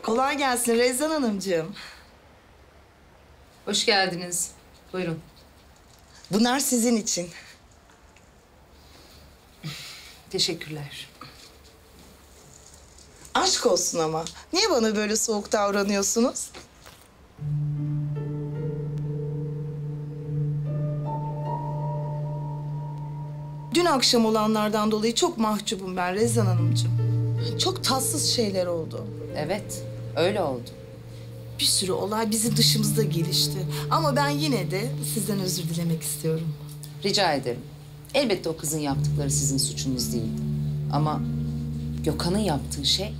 Kolay gelsin Rezan Hanımcığım. Hoş geldiniz. Buyurun. Bunlar sizin için. Teşekkürler. Aşk olsun ama. Niye bana böyle soğuk davranıyorsunuz? Dün akşam olanlardan dolayı çok mahcubum ben Rezan Hanımcığım. Çok tatsız şeyler oldu. Evet, öyle oldu. Bir sürü olay bizim dışımızda gelişti. Ama ben yine de sizden özür dilemek istiyorum. Rica ederim. Elbette o kızın yaptıkları sizin suçunuz değildi. Ama Gökhan'ın yaptığı şey...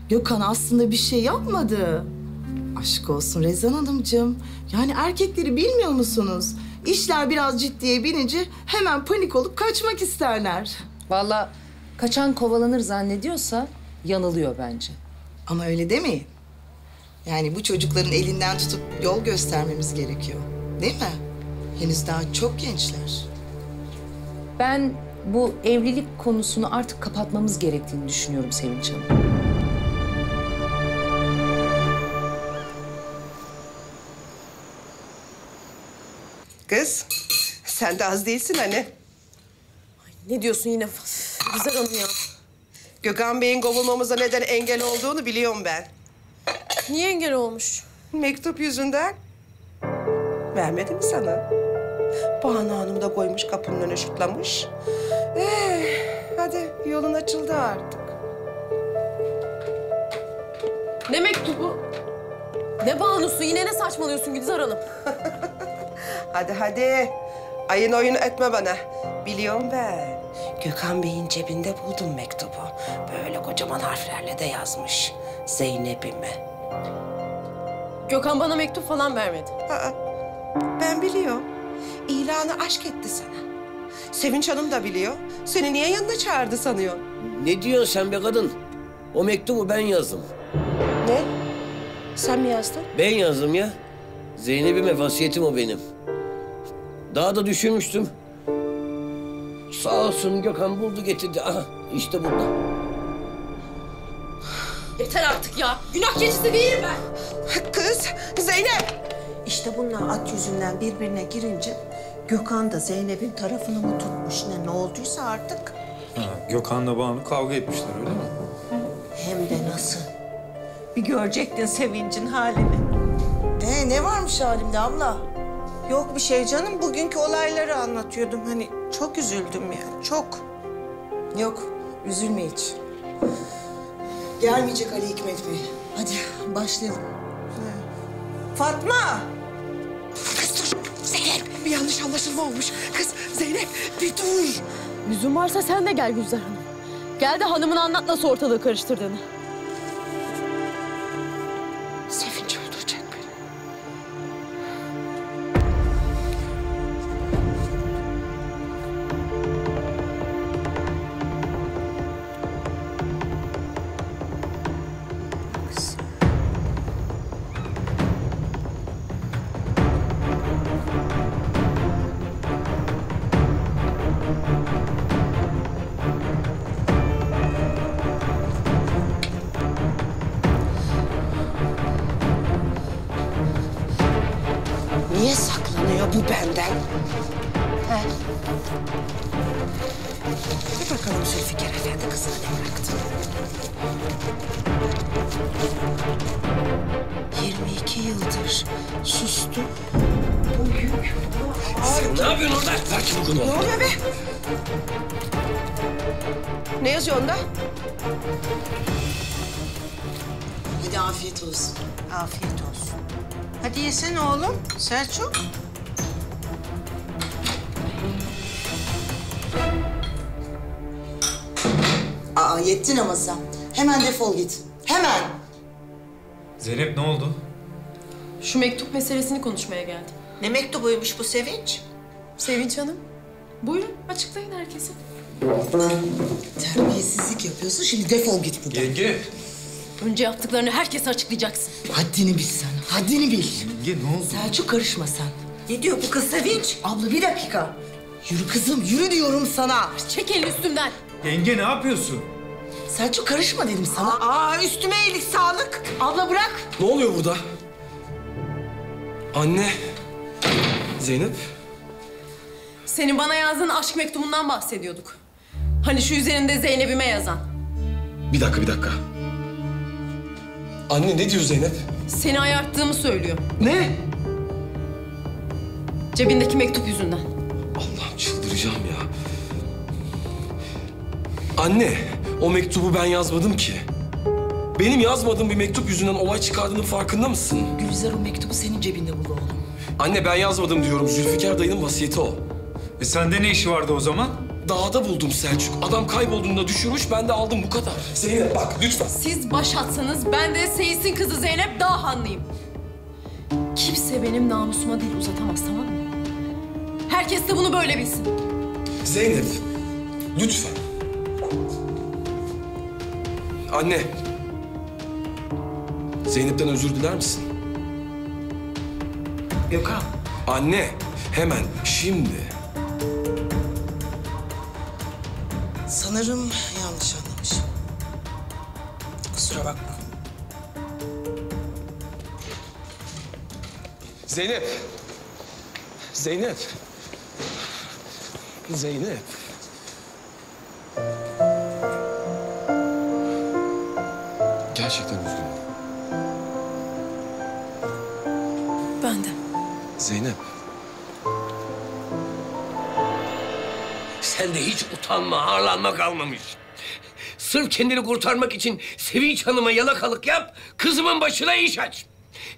Gökhan aslında bir şey yapmadı. Aşk olsun Rezan Hanımcığım. Yani erkekleri bilmiyor musunuz? İşler biraz ciddiye binince hemen panik olup kaçmak isterler. Vallahi kaçan kovalanır zannediyorsa yanılıyor bence. Ama öyle demeyin. Yani bu çocukların elinden tutup yol göstermemiz gerekiyor. Değil mi? Henüz daha çok gençler. Ben bu evlilik konusunu artık kapatmamız gerektiğini düşünüyorum Sevinç Hanım. Kız, sen de az değilsin hani. Ne diyorsun yine Güzel Hanım ya? Gökhan Bey'in kovulmamıza neden engel olduğunu biliyorum ben. Niye engel olmuş? Mektup yüzünden. Vermedi mi sana? Banu Hanım da koymuş kapının önüne şutlamış. Hadi yolun açıldı artık. Ne mektubu? Ne Banu'su? Yine ne saçmalıyorsun Gülizar Hanım? Hadi. Ayın oyun etme bana. Biliyorum ben. Gökhan Bey'in cebinde buldum mektubu. Böyle kocaman harflerle de yazmış. Zeynep'ime. Gökhan bana mektup falan vermedi. Ben biliyorum. İlanı aşk etti sana. Sevinç Hanım da biliyor. Seni niye yanına çağırdı sanıyor? Ne diyorsun sen be kadın? O mektubu ben yazdım. Ne? Sen mi yazdın? Ben yazdım ya. Zeynep'ime vasiyetim o benim. Daha da düşünmüştüm. Sağ olsun Gökhan buldu getirdi. Aha işte burada. Yeter artık ya. Günah keçisi değilim ben. Kız, Zeynep! İşte bunlar at yüzünden birbirine girince Gökhan da Zeynep'in tarafını mı tutmuş ne olduysa artık. Gökhan'la Banu kavga etmişler öyle mi? Hem de nasıl. Bir görecektin Sevinç'in halini. Ne varmış halimde abla? Yok bir şey canım. Bugünkü olayları anlatıyordum. Hani çok üzüldüm yani. Çok. Yok, üzülme hiç. Gelmeyecek Ali Hikmet Bey. Hadi başlayalım. Fatma! Kız dur! Zeynep! Bir yanlış anlaşılma olmuş. Kız, Zeynep bir dur! Lüzum varsa sen de gel Gülizar Hanım. Gel de hanımına anlat nasıl ortalığı karıştırdığını. Sevinç öldürecek beni. Niye saklanıyor bu benden? He? Bir bakalım Zülfikar Efendi kızına ne bıraktı. 22 yıldır sustu. Bu yük buna ağır. Sen ne yapıyorsun orada? Ver çabuk onu. Ne oluyor be? Ne yazıyor onda? Hadi afiyet olsun. Afiyet olsun. Hadi yesene oğlum. Selçuk. Yettin ama sen. Hemen defol git. Hemen. Zeynep ne oldu? Şu mektup meselesini konuşmaya geldim. Ne mektubuymuş bu Sevinç? Sevinç Hanım, buyurun açıklayın herkese. Terbiyesizlik yapıyorsun. Şimdi defol git buradan. Yenge. Önce yaptıklarını herkese açıklayacaksın. Haddini bil sen. Haddini bil. Yenge ne oldu? Selçuk karışma sen. Ne diyor bu kız Sevinç? Abla bir dakika. Yürü kızım yürü diyorum sana. Çek elini üstümden. Yenge ne yapıyorsun? Selçuk karışma dedim sana. Aa üstüme iyilik sağlık. Abla bırak. Ne oluyor burada? Anne. Zeynep. Senin bana yazdığın aşk mektubundan bahsediyorduk. Hani şu üzerinde Zeynep'ime yazan. Bir dakika. Anne ne diyor Zeynep? Seni ayarttığımı söylüyor. Ne? Cebindeki mektup yüzünden. Allah'ım çıldıracağım ya. Anne, o mektubu ben yazmadım ki. Benim yazmadığım bir mektup yüzünden olay çıkardığının farkında mısın? Gülizar o mektubu senin cebinde buldu oğlum. Anne ben yazmadım diyorum. Zülfikar dayının vasiyeti o. Sende ne işi vardı o zaman? Dağda buldum Selçuk. Adam kaybolduğunda düşürmüş, ben de aldım bu kadar. Zeynep bak lütfen. Siz baş atsanız ben de Seyis'in kızı Zeynep Dağhanlıyım. Kimse benim namusuma dil uzatamaz, tamam mı? Herkes de bunu böyle bilsin. Zeynep, lütfen. Anne. Zeynep'ten özür diler misin? Gökhan. Anne, hemen, şimdi. Sanırım yanlış anlamışım. Kusura bakma. Zeynep. Zeynep. Zeynep. Gerçekten üzgünüm. Ben de. Zeynep. Sende hiç utanma, ağırlanma kalmamış. Sırf kendini kurtarmak için Sevinç Hanım'a yalakalık yap, kızımın başına iş aç.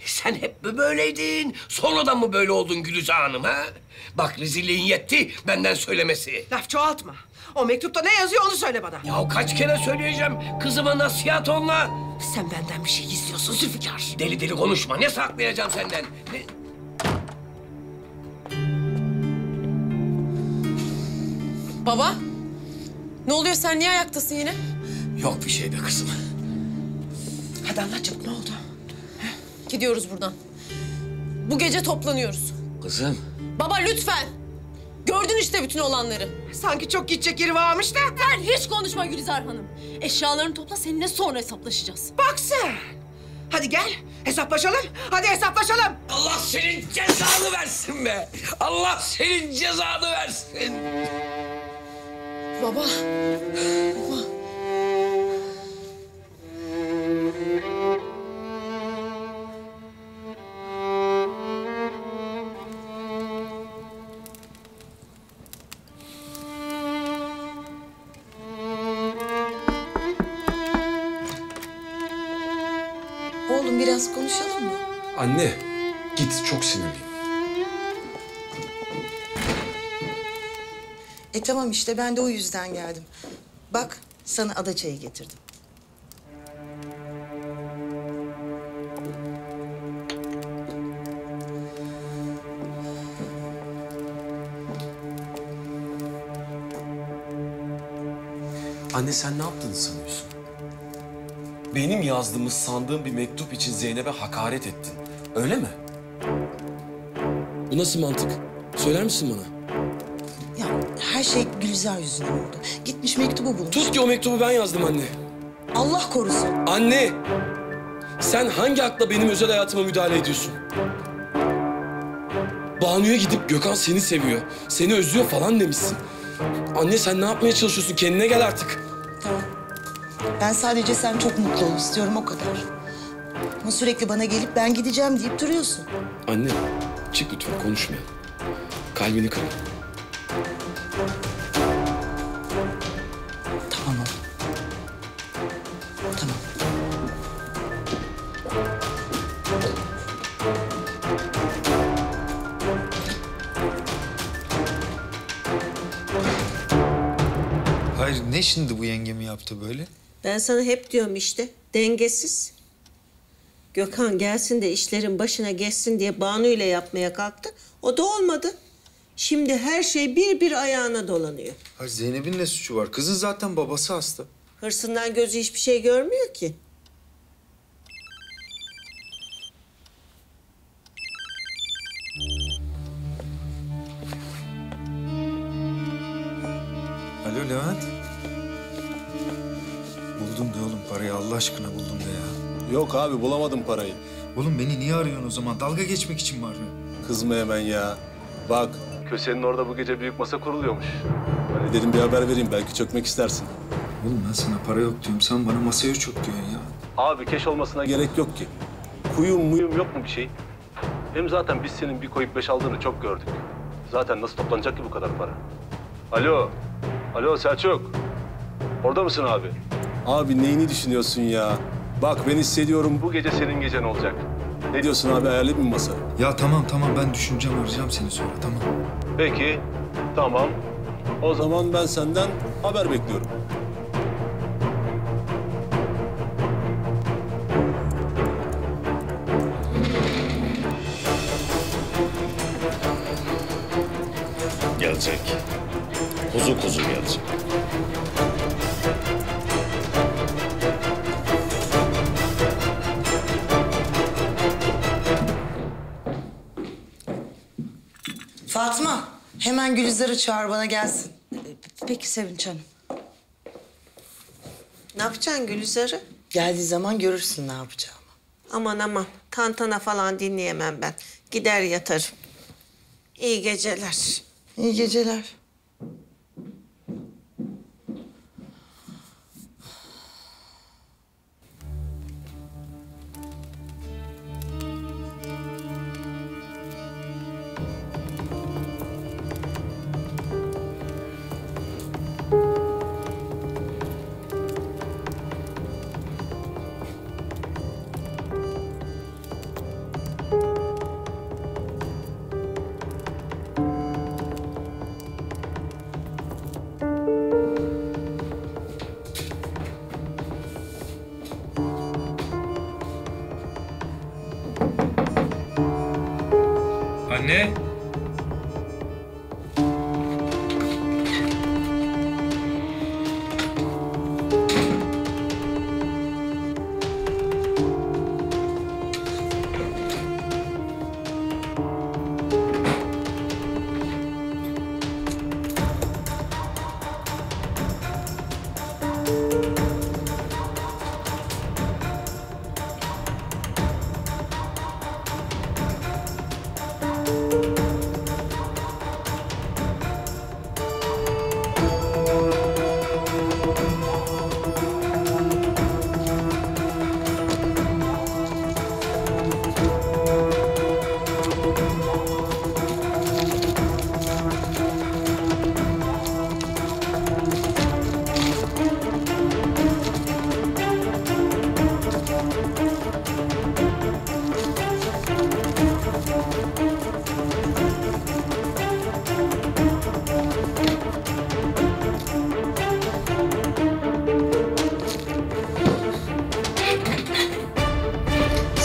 Sen hep mi böyleydin? Sonradan mı böyle oldun Gülizar Hanım ha? Bak rezilliğin yetti benden söylemesi. Laf çoğaltma. O mektupta ne yazıyor onu söyle bana. Ya kaç kere söyleyeceğim kızıma nasihat onunla. Sen benden bir şey gizliyorsun Zülfikar. Deli deli konuşma, ne saklayacağım senden? Ne? Baba, ne oluyor? Sen niye ayaktasın yine? Yok bir şey be kızım. Hadi anlat çabuk ne oldu? Gidiyoruz buradan. Bu gece toplanıyoruz. Kızım. Baba lütfen. Gördün işte bütün olanları. Sanki çok gidecek yeri varmış da. Sen hiç konuşma Gülizar Hanım. Eşyalarını topla, seninle sonra hesaplaşacağız. Bak sen. Hadi gel hesaplaşalım. Hadi hesaplaşalım. Allah senin cezanı versin be. Allah senin cezanı versin. Baba. Baba. Oğlum biraz konuşalım mı? Anne, git çok sinirliyim. Tamam işte ben de o yüzden geldim. Bak sana ada çayı getirdim. Anne sen ne yaptığını sanıyorsun? Benim yazdığımı sandığım bir mektup için Zeynep'e hakaret ettin. Öyle mi? Bu nasıl mantık? Söyler misin bana? Ya her şey Gülizar yüzünden oldu. Gitmiş mektubu bulmuş. Tut ki o mektubu ben yazdım anne. Allah korusun. Anne! Sen hangi akla benim özel hayatıma müdahale ediyorsun? Banu'ya gidip Gökhan seni seviyor, seni özlüyor falan demişsin. Anne sen ne yapmaya çalışıyorsun? Kendine gel artık. Tamam. Ben sadece sen çok mutlu ol istiyorum o kadar. Ama sürekli bana gelip ben gideceğim deyip duruyorsun. Anne çık lütfen konuşmayalım. Kalbini kırma. Tamam oğlum. Tamam. Hayır ne şimdi bu yengemi yaptı böyle? Ben sana hep diyorum işte, dengesiz. Gökhan gelsin de işlerin başına geçsin diye Banu ile yapmaya kalktı. O da olmadı. Şimdi her şey bir ayağına dolanıyor. Hayır Zeynep'in ne suçu var? Kızın zaten babası hasta. Hırsından gözü hiçbir şey görmüyor ki. Alo Levent. Buldum de oğlum parayı Allah aşkına buldum de ya. Yok abi bulamadım parayı. Oğlum beni niye arıyorsun o zaman? Dalga geçmek için mi arıyorsun? Kızma hemen ya. Bak kösenin orada bu gece büyük masa kuruluyormuş. Hani dedim bir haber vereyim belki çökmek istersin. Oğlum ben sana para yok diyorum. Sen bana masaya çök diyorsun ya. Abi keş olmasına gerek yok ki. Kuyum muyum yok mu bir şey? Hem zaten biz senin bir koyup 5 aldığını çok gördük. Zaten nasıl toplanacak ki bu kadar para? Alo. Alo Selçuk. Orada mısın abi? Abi neyini düşünüyorsun ya? Bak ben hissediyorum bu gece senin gecen olacak. Ne diyorsun abi ayarlayayım mı masa? Ya tamam ben düşüneceğim arayacağım seni sonra tamam. Peki. Tamam. O zaman ben senden haber bekliyorum. Gelecek. Kuzu kuzu gelecek. Fatma, hemen Gülizar'ı çağır bana gelsin. Peki Sevinç Hanım. Ne yapacaksın Gülizar'ı? Geldiği zaman görürsün ne yapacağımı. Aman tantana falan dinleyemem ben. Gider yatarım. İyi geceler. İyi geceler. Anne.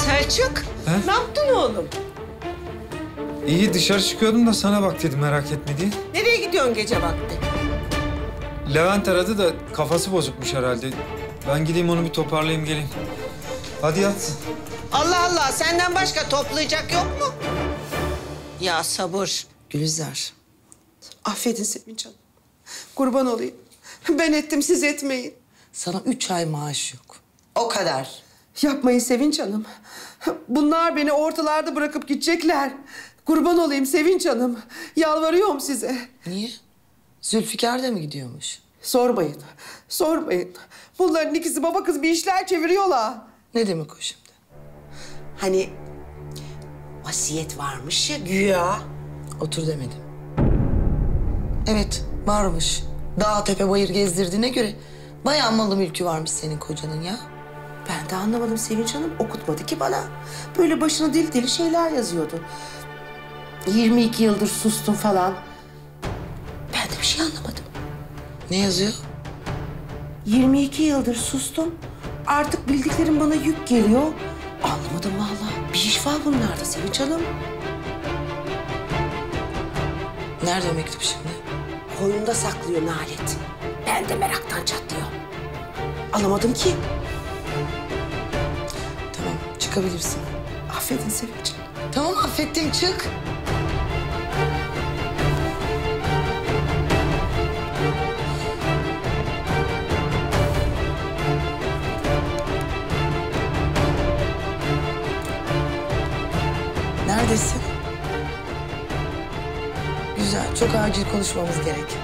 Selçuk, ne yaptın oğlum? İyi dışarı çıkıyordum da sana bak dedim merak etme diye. Nereye gidiyorsun gece vakti? Levent aradı da kafası bozukmuş herhalde. Ben gideyim onu bir toparlayayım geleyim. Hadi yat. Allah Allah, senden başka toplayacak yok mu? Ya sabır. Gülizar, Affedin Sevinç Hanım. Kurban olayım. Ben ettim siz etmeyin. sana 3 ay maaş yok. O kadar. Yapmayın Sevinç Hanım. Bunlar beni ortalarda bırakıp gidecekler. Kurban olayım Sevinç Hanım. Yalvarıyorum size. Niye? Zülfikar da mı gidiyormuş? Sormayın. Sormayın. Bunların ikisi baba kız bir işler çeviriyorlar. Ne demek o şimdi? Hani vasiyet varmış ya güya. Otur demedim. Evet, varmış. Dağ tepe bayır gezdirdiğine göre bayağı malı mülkü varmış senin kocanın ya. Ben de anlamadım Sevinç Hanım. Okutmadı ki bana. Böyle başına deli deli şeyler yazıyordu. 22 yıldır sustum falan. Ben de bir şey anlamadım. Ne yazıyor? 22 yıldır sustum. Artık bildiklerim bana yük geliyor. Anlamadım vallahi. Bir iş var bunlarda Sevinç Hanım. Nerede o mektup şimdi? Koynunda saklıyor Nalet. Ben de meraktan çatlıyorum. Alamadım ki. Tamam, çıkabilirsin. Affedin Sevinç Hanım. Tamam, affettim, çık. Çok acil konuşmamız gerek.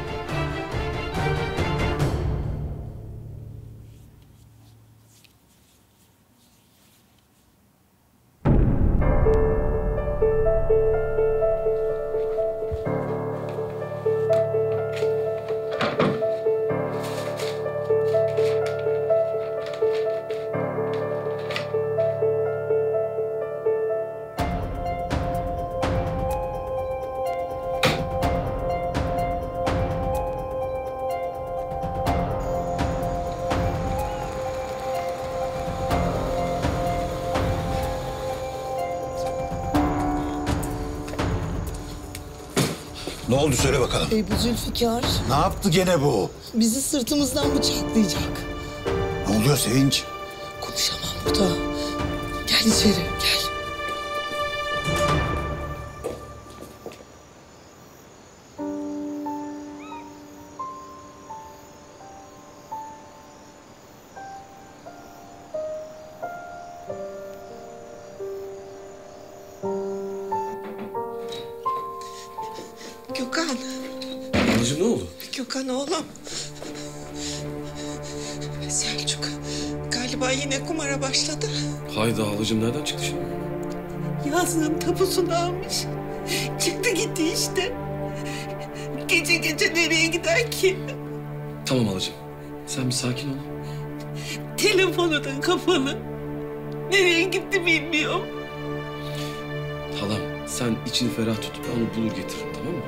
Ne oldu söyle bakalım. Bu Zülfikar Ne yaptı gene bu? bizi sırtımızdan bıçaklayacak. Ne oluyor Sevinç? Konuşamam burada. Gel içeri, gel. Gökhan, Halacığım ne oldu? Gökhan oğlum. Selçuk galiba yine kumara başladı. Hayda halacığım nereden çıktı şimdi? Yazlığın tapusunu almış. Çıktı gitti işte. Gece gece nereye gider ki? Tamam halacığım. Sen bir sakin ol. Telefonu da kapalı. Nereye gitti bilmiyorum. Halam sen içini ferah tut. Ben onu bulur getiririm tamam mı?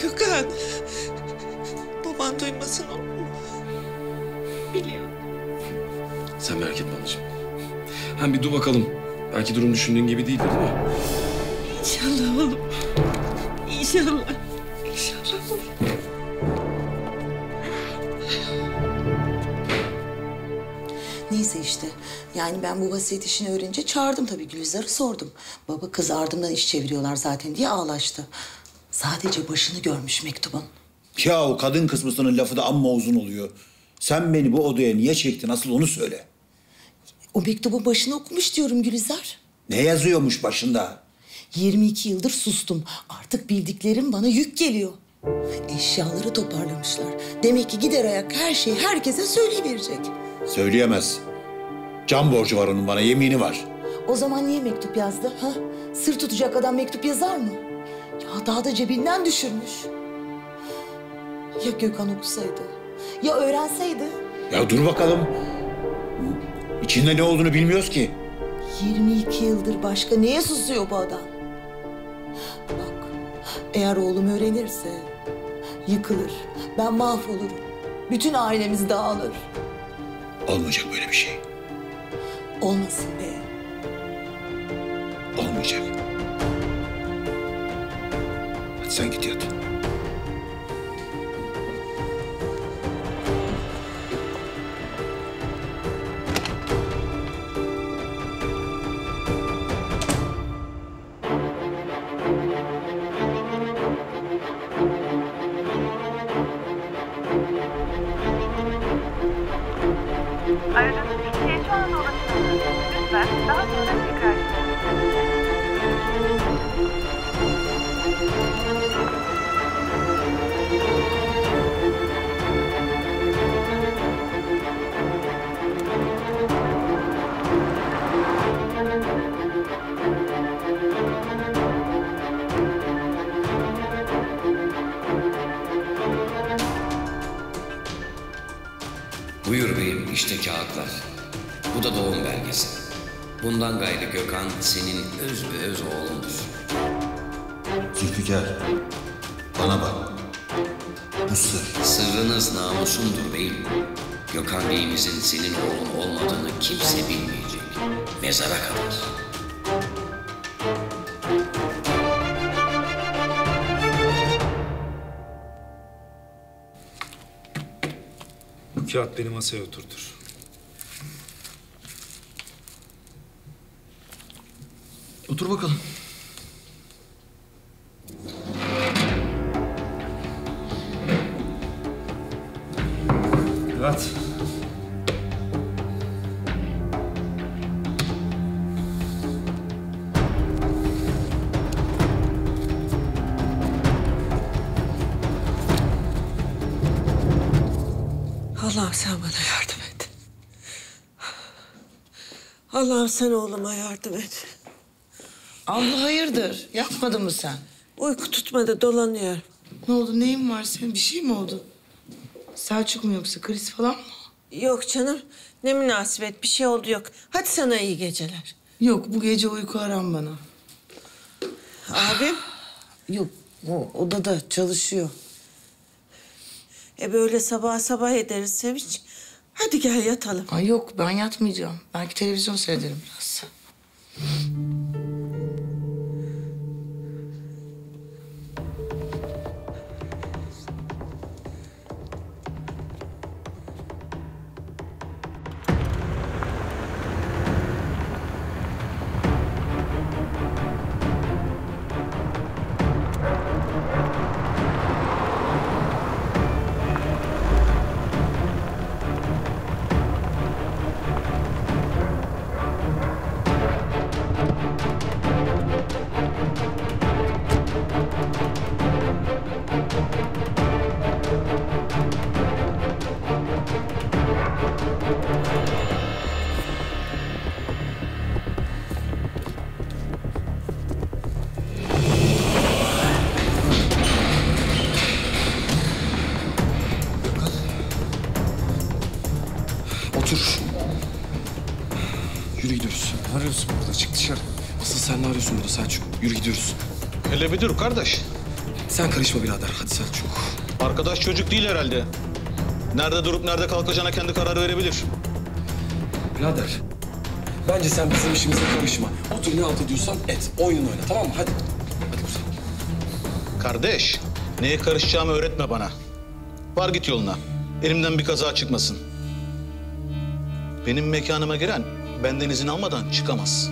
Gökhan. Baban duymasın olur mu? Biliyorum. Sen merak etme halacığım. Hem bir dur bakalım. Belki durum düşündüğün gibi değildir değil mi? İnşallah oğlum. İnşallah. İnşallah olur. Neyse işte. Yani ben bu vasiyet işini öğrenince çağırdım tabii Gülizar'ı sordum. Baba kız ardımdan iş çeviriyorlar zaten diye ağlaştı. Sadece başını görmüş mektubun. Ya o kadın kısmısının lafı da amma uzun oluyor. Sen beni bu odaya niye çektin asıl onu söyle. O mektubun başını okumuş diyorum Gülizar. Ne yazıyormuş başında? 22 yıldır sustum. Artık bildiklerim bana yük geliyor. Eşyaları toparlamışlar. Demek ki gider ayak her şeyi herkese söyleyiverecek. Söyleyemez. Can borcu var onun bana, yemini var. O zaman niye mektup yazdı? Ha? Sır tutacak adam mektup yazar mı? Ya daha da cebinden düşürmüş. Ya Gökhan okusaydı? Ya öğrenseydi? Ya dur bakalım. İçinde ne olduğunu bilmiyoruz ki. 22 yıldır başka neye susuyor bu adam? Bak, eğer oğlum öğrenirse yıkılır. Ben mahvolurum. Bütün ailemiz dağılır. Olmayacak böyle bir şey. Olmasın be. Olmayacak. Hadi sen git yat. Aradığınız kişiye şu anda ulaşılamıyor. Lütfen daha sonra tekrar Buyur beyim, işte kağıtlar. Bu da doğum belgesi. Bundan gayrı Gökhan senin öz be öz oğlundur. Zülfikar, bana bak. Bu sır. Sırrınız namusundur beyim. Gökhan beyimizin senin oğlun olmadığını kimse bilmeyecek. Mezara kadar. Bu kağıt beni masaya oturtur. Otur bakalım. Evet. Allah'ım sen bana yardım et. Allah'ım sen oğluma yardım et. Abla hayırdır? Yatmadın mı sen? Uyku tutmadı, dolanıyorum. Ne oldu? Neyin var senin? Bir şey mi oldu? Selçuk mu yoksa kriz falan mı? Yok canım. Ne münasebet, bir şey oldu yok. Hadi sana iyi geceler. Yok, bu gece uyku aram bana. Abim? Yok, o odada çalışıyor. Böyle sabah sabah ederiz Sevinç. Hadi gel yatalım. Ay yok, ben yatmayacağım. Belki televizyon seyrederim biraz. Otur. Yürü gidiyoruz. Ne arıyorsun burada? Çık dışarı. Asıl sen ne arıyorsun burada Selçuk? Yürü gidiyoruz. Hele bir dur kardeş. Sen karışma birader. Hadi Selçuk. Arkadaş çocuk değil herhalde. Nerede durup nerede kalkacağına kendi karar verebilir. Birader. Bence sen bizim işimize karışma. Otur ne alt ediyorsan et. Oyununu oyna tamam mı? Hadi. Hadi güzel. Kardeş, neye karışacağımı öğretme bana. Var git yoluna. Elimden bir kaza çıkmasın. Benim mekanıma giren benden izin almadan çıkamaz.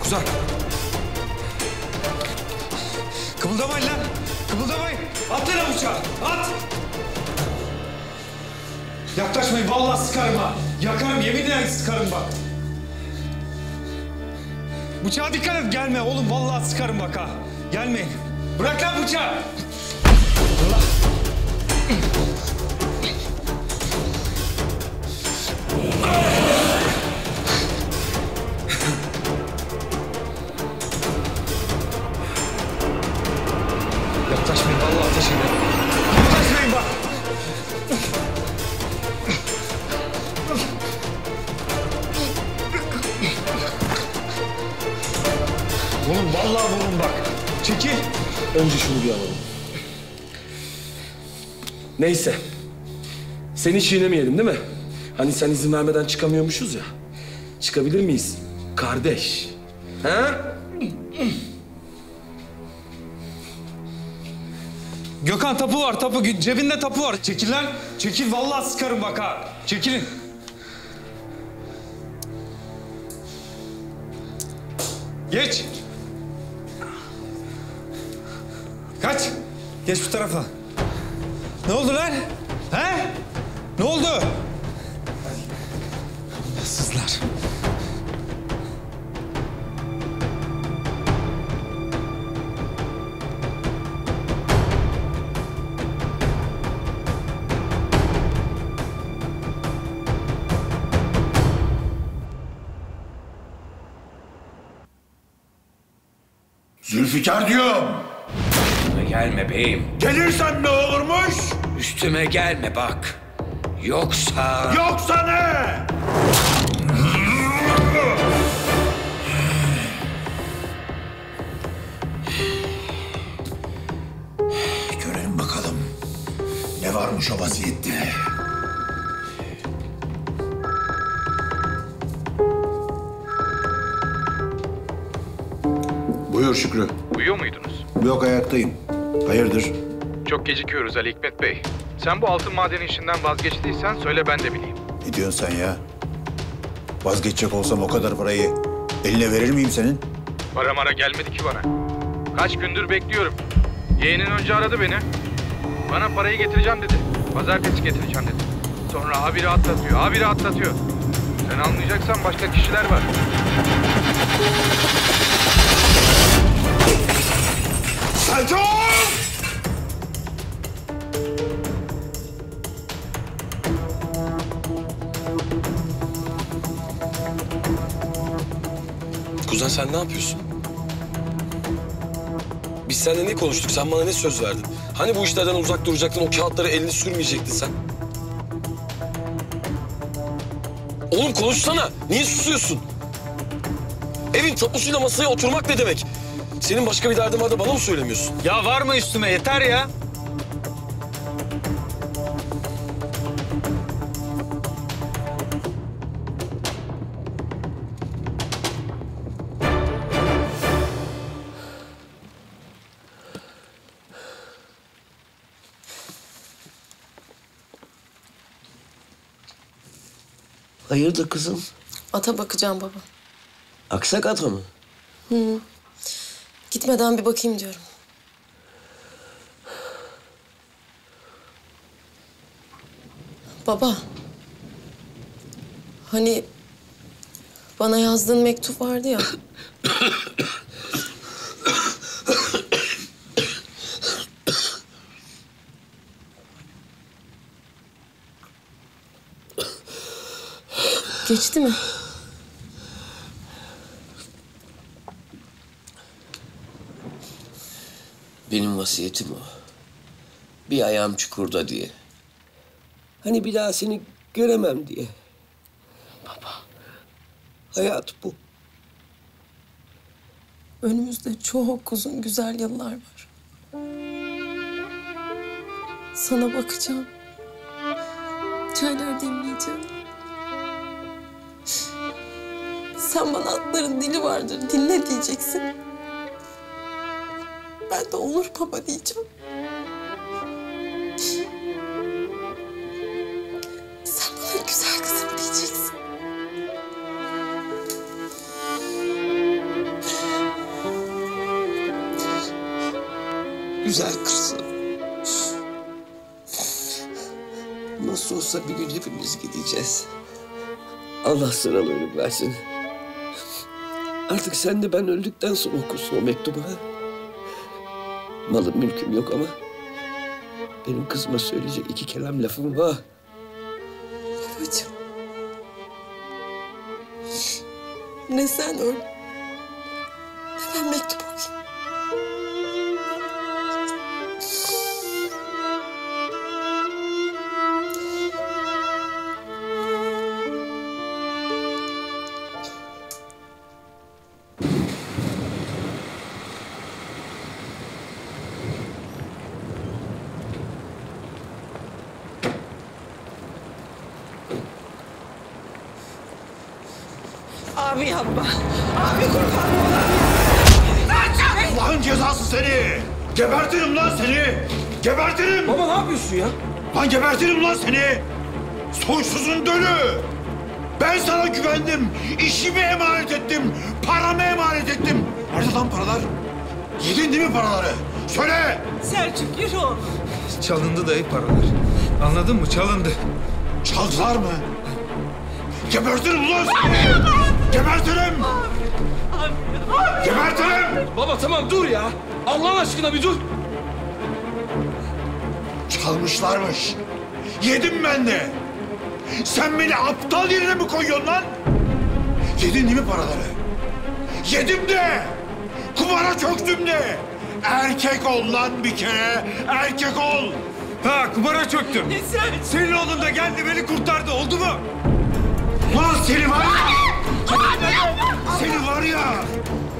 Kuzen. Kımıldamayın lan. Kımıldamayın. At lan bıçağı. At. Yaklaşmayın. Vallahi sıkarım ha. Yakarım. Yeminle sıkarım bak. Bıçağa dikkat et. Gelme oğlum. Vallahi sıkarım bak ha. Gelmeyin. Bırak lan bıçağı. Allah. Yaklaşmayın. Vallahi ateş ederim. Yaklaşmayın bak. Vurun. Vallahi vurun bak. Çekil. Önce şunu bir alalım. Neyse. Seni çiğnemeyelim değil mi? Hani sen izin vermeden çıkamıyormuşuz ya. Çıkabilir miyiz? Kardeş. Ha? Gökhan tapu var tapu. Cebinde tapu var. Çekil lan. Çekil. Vallahi sıkarım bak ha. Çekilin. Geç. Kaç. Geç bu tarafa. Ne oldu lan? He? Ne oldu? Allahsızlar. Zülfikar diyorum. Üstüme gelme beyim. Gelirsen ne olurmuş? Üstüme gelme bak. Yoksa... Yoksa ne? Görelim bakalım. Ne varmış o vasiyette? Buyur Şükrü. Uyuyor muydunuz? Yok, ayaktayım. Hayırdır? Çok gecikiyoruz Ali Hikmet Bey. Sen bu altın madeni işinden vazgeçtiysen söyle ben de bileyim. Ne diyorsun sen ya? Vazgeçecek olsam o kadar parayı eline verir miyim senin? Para mara gelmedi ki bana. Kaç gündür bekliyorum. Yeğenin önce aradı beni. Bana parayı getireceğim dedi. Pazartesi getireceğim dedi. Sonra habire atlatıyor, habire atlatıyor. Sen anlayacaksan başka kişiler var. Selçuk! Kuzen sen ne yapıyorsun? Biz seninle ne konuştuk? Sen bana ne söz verdin? Hani bu işlerden uzak duracaktın, o kağıtları elini sürmeyecektin sen? Oğlum konuşsana. Niye susuyorsun? Evin tapusuyla masaya oturmak ne demek? Senin başka bir derdin var da bana mı söylemiyorsun? Ya var mı üstüme? Yeter ya. Hayırdır kızım? Ata bakacağım baba. Aksak ata mı? Hı. Gitmeden bir bakayım diyorum. Baba. Hani bana yazdığın mektup vardı ya. Geçti mi? Benim vasiyetim o. Bir ayağım çukurda diye. Hani bir daha seni göremem diye. Baba, hayat bu. Önümüzde çok uzun güzel yıllar var. Sana bakacağım. Çaylar demleyeceğim. Sen bana atların dili vardır, dinle diyeceksin. Ben de olur baba diyeceğim. Sen bana güzel kızım diyeceksin. Güzel kızım. Nasıl olsa bir gün hepimiz gideceğiz. Allah sıralı ölüm versin. Artık sen de ben öldükten sonra okursun o mektubu, ha? Malım mülküm yok ama benim kızıma söyleyecek iki kelam lafım var. Babacığım. Ne sen öl, ne ben mektup okuyayım. Abi yapma. Abi kurban olayım. Allah'ın cezası seni! Gebertirim lan seni! Gebertirim! Baba ne yapıyorsun ya? Lan gebertirim lan seni! Soysuzun dölü! Ben sana güvendim, işimi emanet ettim, paramı emanet ettim. Nerede lan paralar? Yedin değil mi paraları? Söyle! Selçuk yürü oğlum. Çalındı dayı paralar. Anladın mı? Çalındı. Çaldılar mı? Gebertirim ulan seni! Gebertirim! Gebertirim! Baba tamam dur ya. Allah aşkına bir dur. Çalmışlarmış. Yedim ben de. Sen beni aptal yerine mi koyuyorsun lan? Yedin değil mi paraları? Yedim de. Kumara çöktüm de. Erkek ol lan bir kere. Erkek ol. Ha kumara çöktüm. Senin oğlun da geldi beni kurtardı. Oldu mu? Lan seni var ya. Seni var ya.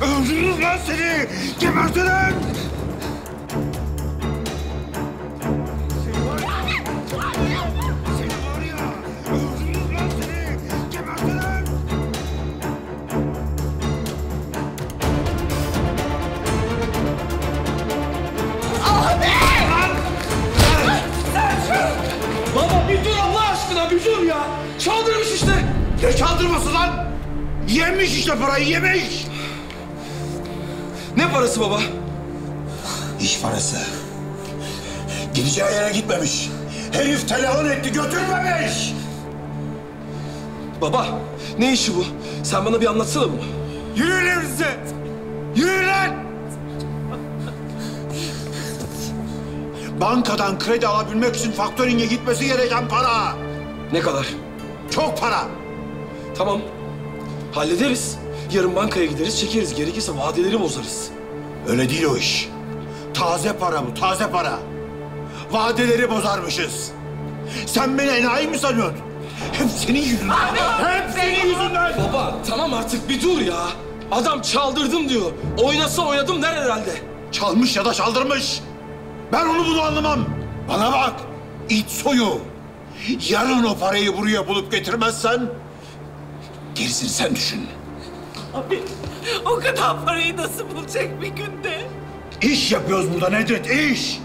Öldürürüm lan seni. Gebertirim. Baba bir dur Allah aşkına bir dur ya. Çaldırmış işte. Ne çaldırması lan? Yemiş işte parayı yemiş. Ne parası baba? İş parası. Gideceği yere gitmemiş. Herif telefon etti, götürmemiş. Baba, ne işi bu? Sen bana bir anlatsana bunu. Yürüyün evinize! Yürüyün lan! Bankadan kredi alabilmek için faktöringe gitmesi gereken para. Ne kadar? Çok para. Tamam, hallederiz. Yarın bankaya gideriz, çekeriz. Gerekirse vadeleri bozarız. Öyle değil o iş. Taze para bu, taze para. Vadeleri bozarmışız. Sen beni enayi mi sanıyorsun? Hep senin yüzünden. Hep senin yüzünden. Baba, tamam artık bir dur ya. Adam çaldırdım diyor. Oynasa oynadım der herhalde. Çalmış ya da çaldırmış. Ben onu bunu anlamam. Bana bak, it soyu. Yarın o parayı buraya bulup getirmezsen... gerisini sen düşün. Abi o kadar parayı nasıl bulacak bir günde? İş yapıyoruz burada Nedret, iş.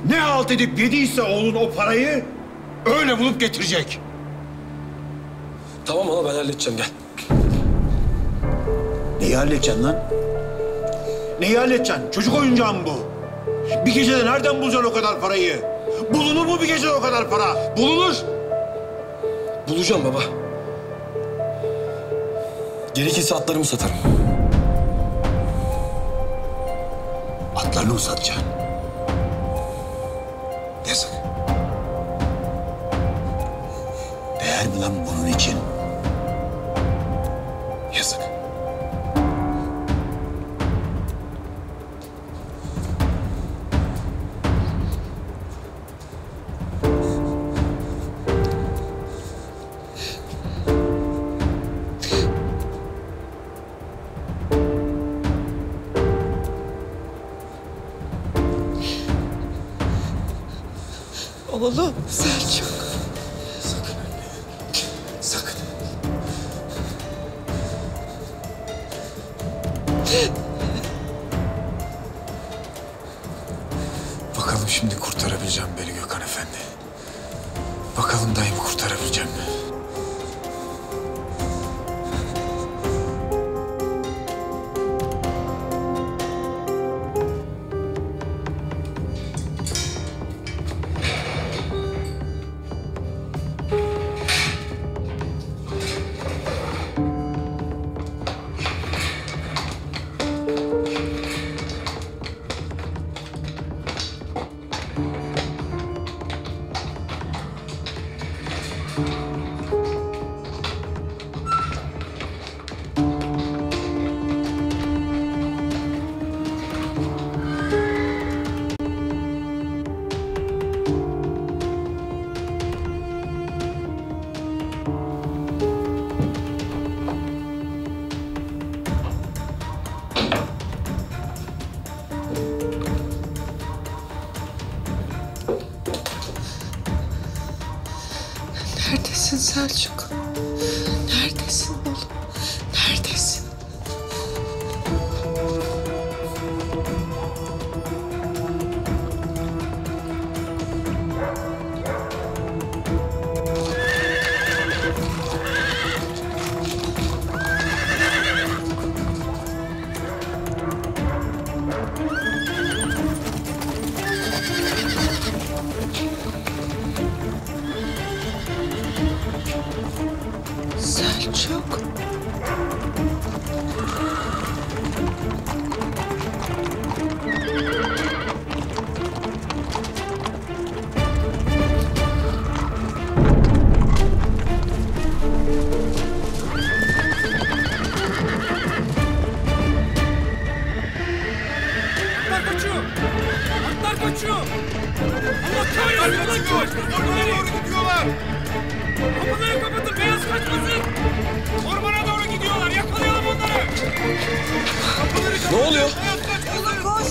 Ne halt edip yediyse oğlun o parayı öyle bulup getirecek. Tamam ama ben halledeceğim, gel. Neyi halledeceksin lan? Neyi halledeceksin? Çocuk oyuncağı mı bu? Bir gecede nereden bulacaksın o kadar parayı? Bulunur mu bir gecede o kadar para? Bulunur. Bulacağım baba. Gerekirse atlarımı satarım. Atlarını mı satacaksın? Yazık. Değer mi lan bunun için? Yazık. Oğlum Selçuk. Sakın anne. Sakın. Bakalım şimdi kurtarabileceğim beni Gökhan Efendi. Bakalım dayımı kurtarabileceğim mi? Neredesin Selçuk? Neredesin oğlum? Neredesin? Selçuk. Atlar kaçıyor! Atlar kaçıyor! Allah kahretsin! Ormana doğru gidiyorlar! Kapıları kapatın, beyaz kaçmasın! Ormana doğru gidiyorlar, yakalayalım onları! Ne oluyor? Koş.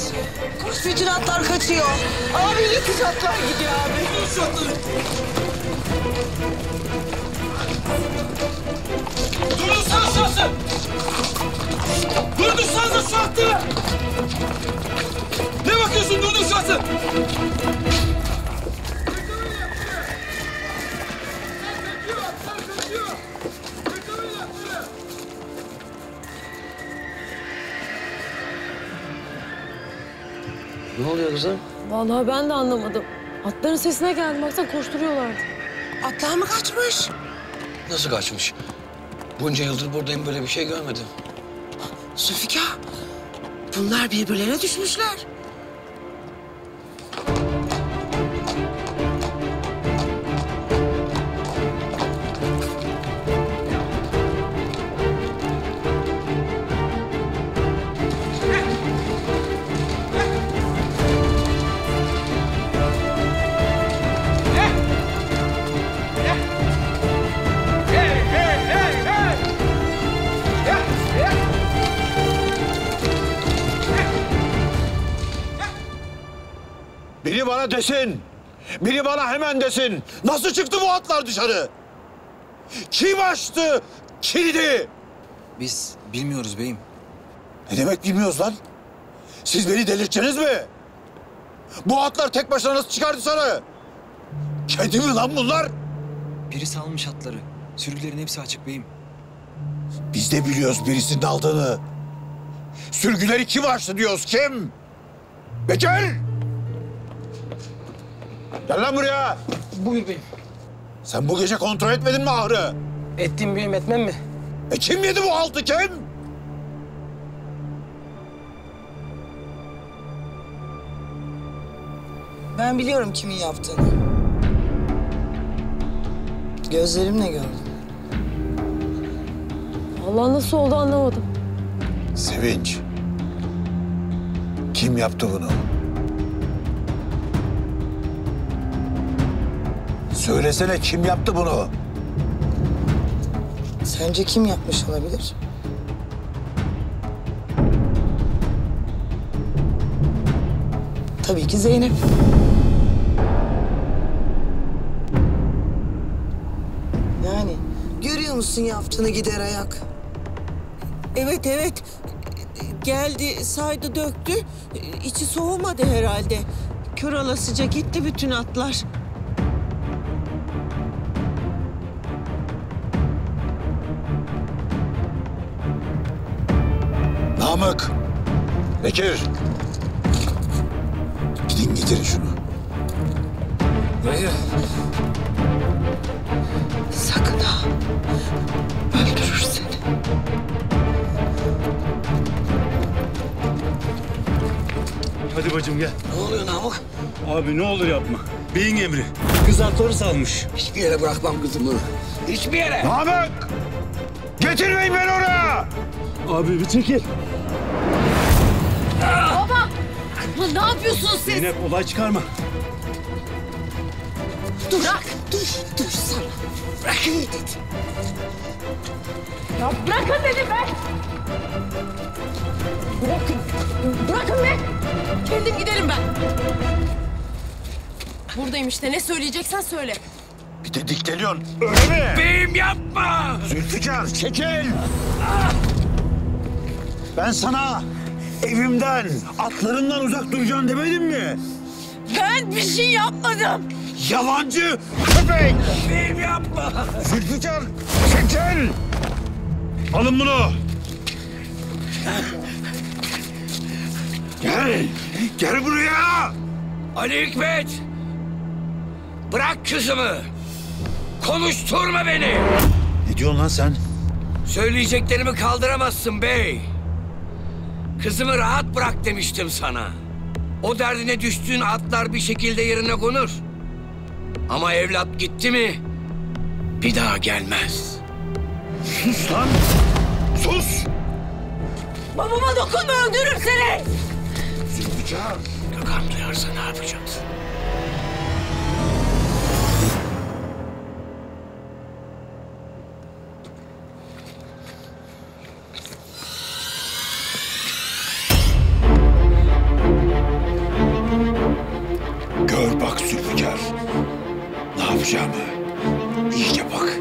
Koş fücüratlar kaçıyor. Abi yetişatlar gidiyor abi. Durdursana şu atı! Durdursanıza şu atı! Ne bakıyorsun, durdur şu atı! Ne oluyor kızım? Vallahi ben de anlamadım. Atların sesine geldim. Baksana koşturuyorlardı. Atlar mı kaçmış? Nasıl kaçmış? Bunca yıldır buradayım, böyle bir şey görmedim. Zülfikar, bunlar birbirlerine düşmüşler. Biri bana desin. Biri bana hemen desin. Nasıl çıktı bu atlar dışarı? Kim açtı kilidi? Biz bilmiyoruz beyim. Ne demek bilmiyoruz lan? Siz beni delirteceksiniz mi? Bu atlar tek başına nasıl çıkar dışarı? Kedi mi lan bunlar? Biri salmış atları. Sürgülerin hepsi açık beyim. Biz de biliyoruz birisinin aldığını. Sürgüleri kim açtı diyoruz, kim? Bekir! Gel lan buraya. Buyur beyim. Sen bu gece kontrol etmedin mi ahırı? Ettim beyim, etmem mi? Kim yedi bu altı, kim? Ben biliyorum kimin yaptığını. Gözlerimle gördüm. Allah nasıl oldu anlamadım. Sevinç. Kim yaptı bunu? Söylesene, kim yaptı bunu? Sence kim yapmış olabilir? Tabii ki Zeynep. Yani görüyor musun yaptığını gider ayak? Evet evet. Geldi, saydı, döktü. İçi soğumadı herhalde. Kör olasıca gitti bütün atlar. Namık! Bekir! Gidin getirin şunu. Dayı. Sakın ha. Öldürür seni. Hadi bacım gel. Ne oluyor Namık? Abi ne olur yapma. Beyin emri. Kız atları salmış. Hiçbir yere bırakmam kızımı. Hiçbir yere. Namık! Getirmeyin beni oraya! Abi bir çekil. Baba! Ne yapıyorsunuz siz? Zeynep olay çıkarma. Bırak! Dur sana. Bırakın dedim. Ya bırakın dedim be! Bırakın! Bırakın be! Kendim giderim ben. Buradayım işte. Ne söyleyeceksen söyle. Bir de dikteliyorsun, öyle mi? Beyim yapma! Zülfikar, çekil! Ben sana evimden, atlarımdan uzak duracaksın demedim mi? Ben bir şey yapmadım. Yalancı köpek! Beyim yapma! Zülfikar, çekil! Alın bunu! Gel! Gel buraya! Ali Hikmet! Bırak kızımı! Konuşturma beni! Ne diyorsun lan sen? Söyleyeceklerimi kaldıramazsın bey. Kızımı rahat bırak demiştim sana. O derdine düştüğün atlar bir şekilde yerine konur. Ama evlat gitti mi bir daha gelmez. Sus lan! Sus! Babama dokunma, öldürürüm seni. Zülfikar! Gökhan duyarsa ne yapacaksın? Gör bak Zülfikar. Ne yapacağımı iyice bak.